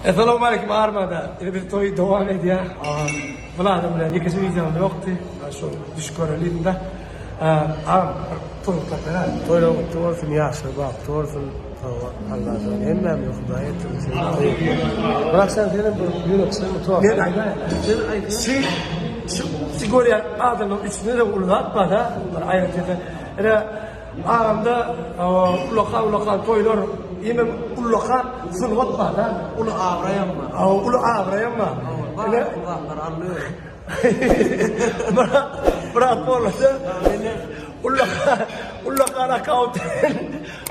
Assalamu alaikum Armada. Bir toy devam ediyor. Vladim bilen ikisi videom yoktu. Şu düşköreliydim. Toyuklar falan. Toyuk olsun yaxşı bak. Olsun. Allah'ım emmem yok da yetim. Bırak sen senin bu yürüksün tuhaf. Ne aynen. Sigorya adamın içine de uzatma da. Ayrıca ağamda ulakan toylar yemem ulakan sınıvatma da. Ulu avrayam mı? Ulu avrayam mı? Kulaklar anlıyor. Bırak olursa ulakan akavten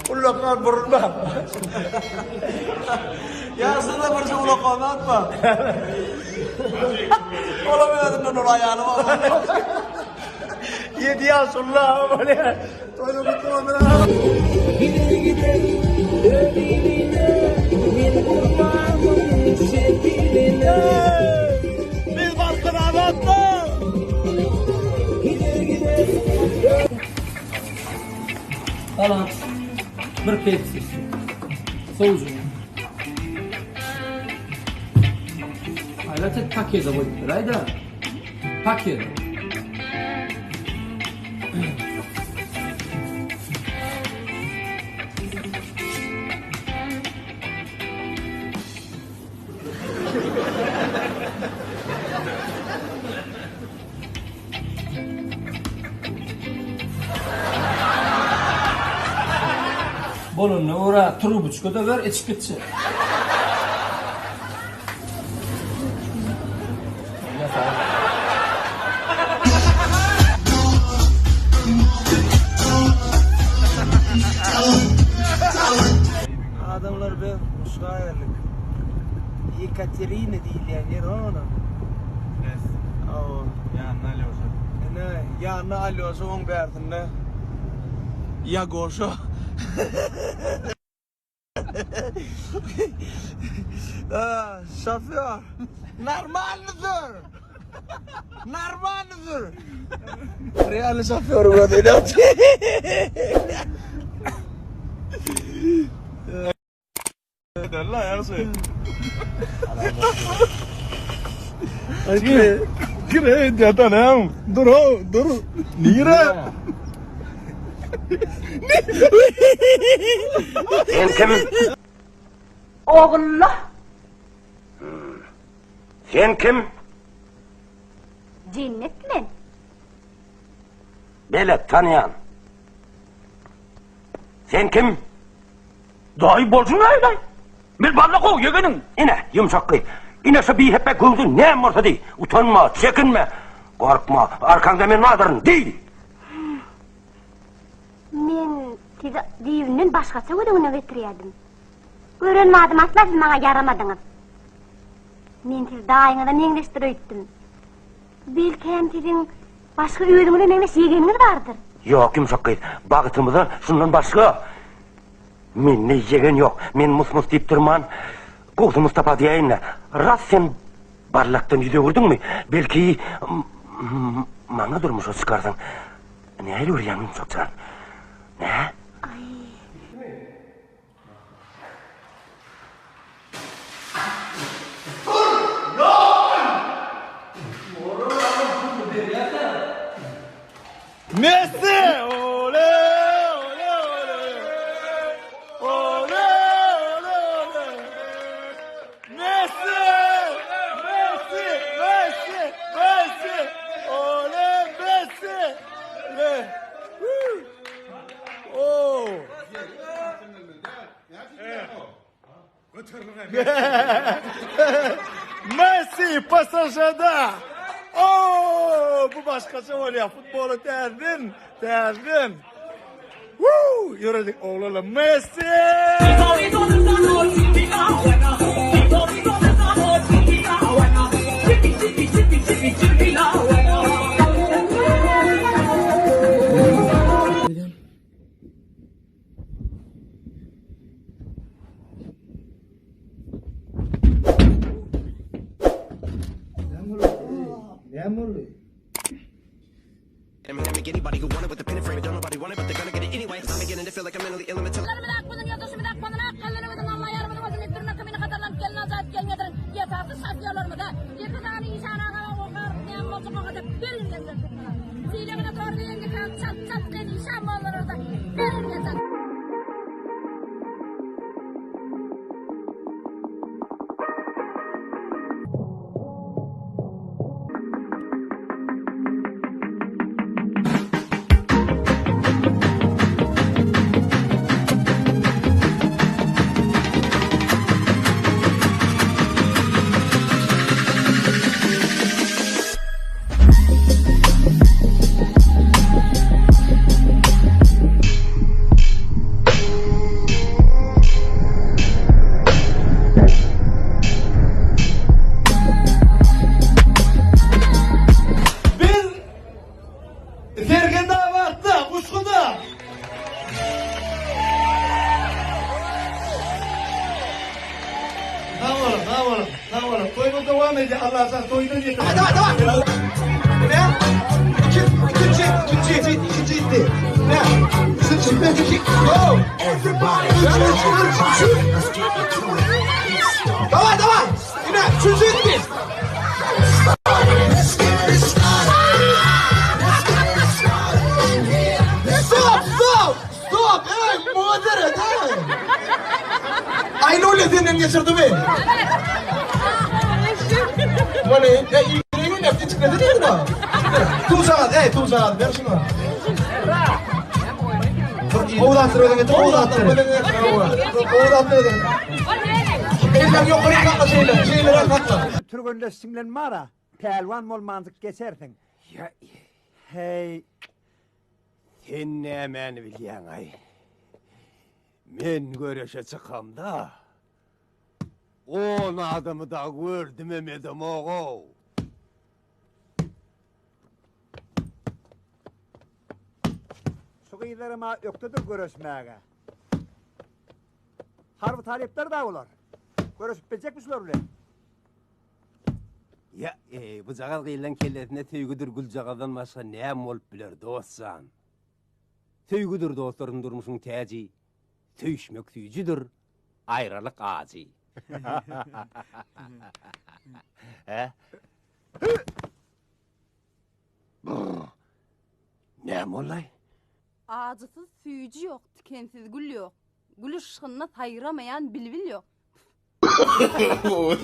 ulakan burulma. Ya sana bir şey ulakan atma. Olamayadın onu ayağını var. 7 yaşında böyle toyunu bitirmeden Gider gider ömrüne bir kurbanın şekline biz başkan anlatma. Gider gider Falan bir pepsi soğucu. Ayrıca pakete koyuyor. Ayda paket. Bolunlu ora trubочку da ver içip gitsin. Adamlar be müşahirlik. Yekaterina değil yani Rona. Yes. Oo. Yanına Alyoşa. Ne ya ne alıyorsa on gardında. Ya goşo. Şoför. Normal mıdır? Normal mıdır? Real şoför bu değil. Dalla ya şey. Gire jatan hem. Dur. Nira. Sen kim? Oğullah, Sen kim? cennetle. Bele tanıyan. Sen kim? Dahi bolsun öyle. Bir barla kov yegenin. İne yumuşak kıy. İne bir hep gördün ne morsa değil. Utanma, çekinme. Korkma, arkanda men vardır değil. Men divinin başkası ödüğüne getiriyordum. Öğrenmedim asla siz bana yaramadınız. Men siz dayınıdan nengleştiriyordum. Belki hem sizin başka ödüğüne nengleş yegeniniz vardır. Yok yumuşak kıy. Bağıtımızda şundan başka. Men ne yegen yok. Men mus deyip durman. Kovdu Mustafa diyeyim ne. Rast sen barlaktan yüze vurdun mu? Belki bana durmuş o çıkarsın. Ne öyle uğrayan yumuşak can? Ne? Messi! Ole! Ole! Ole! Ole! Ole! Messi! Messi! Messi! Messi! Ole Messi! Le! Oh! Messi pasajada! Oo, bu başkası var ya futbolu derdin. Woo! Yürüdük oğlum Messi! Anybody who want it with the pin and frame, don't nobody want it, but they're gonna get it anyway. I'm beginning to feel like I'm mentally ill and mental. diyorlar mı da? Yeter tane inşana kadar okar, ne olacak kadar verin dediler. Silemine doğru yenge çat çat dedi inşan malları da verin dediler. Sergen davatta, kuşkuda. Tamam. Toyunu devam edin. Allah sana toyunu yeter. Tamam. Ne? İkinci itti. Ne? Üçüncü. Go. Tamam. Yine üçüncü itti. Stop! Hey, moderate, hey! I know senin geçirdi mi? Mane, ya ilgili nefti çıkmadı değil mi? Tüm saat, ver şunu. Oğlattır öyle, oğlattır. Eller yok, oraya kalkma şeyler kalkma. Türgünde simlenme ara, pelvan olmandık geçersin. Ya, hey, sen ne hemen bilyen ay. Men görüşe çıkam da. On adamı da gördüm emedim oğul. Şu kıyılarıma yoktadır görüşmeye. Harbi talepler de olar. Görüşüp bilecek misin öyle? Ya, bu zagal kıyılan kellesine tüygüdür gülcagadan başka ne olup bilir dostsan. Tüygüdür dostların durmuşun teci. Tüyüşmek tüyücüdür. Ayrılık ağzı. He? Ne olay? Ağzısız süyücü yok, tükensiz gül yok. Gül ışığına sayıramayan bilbil yok. No.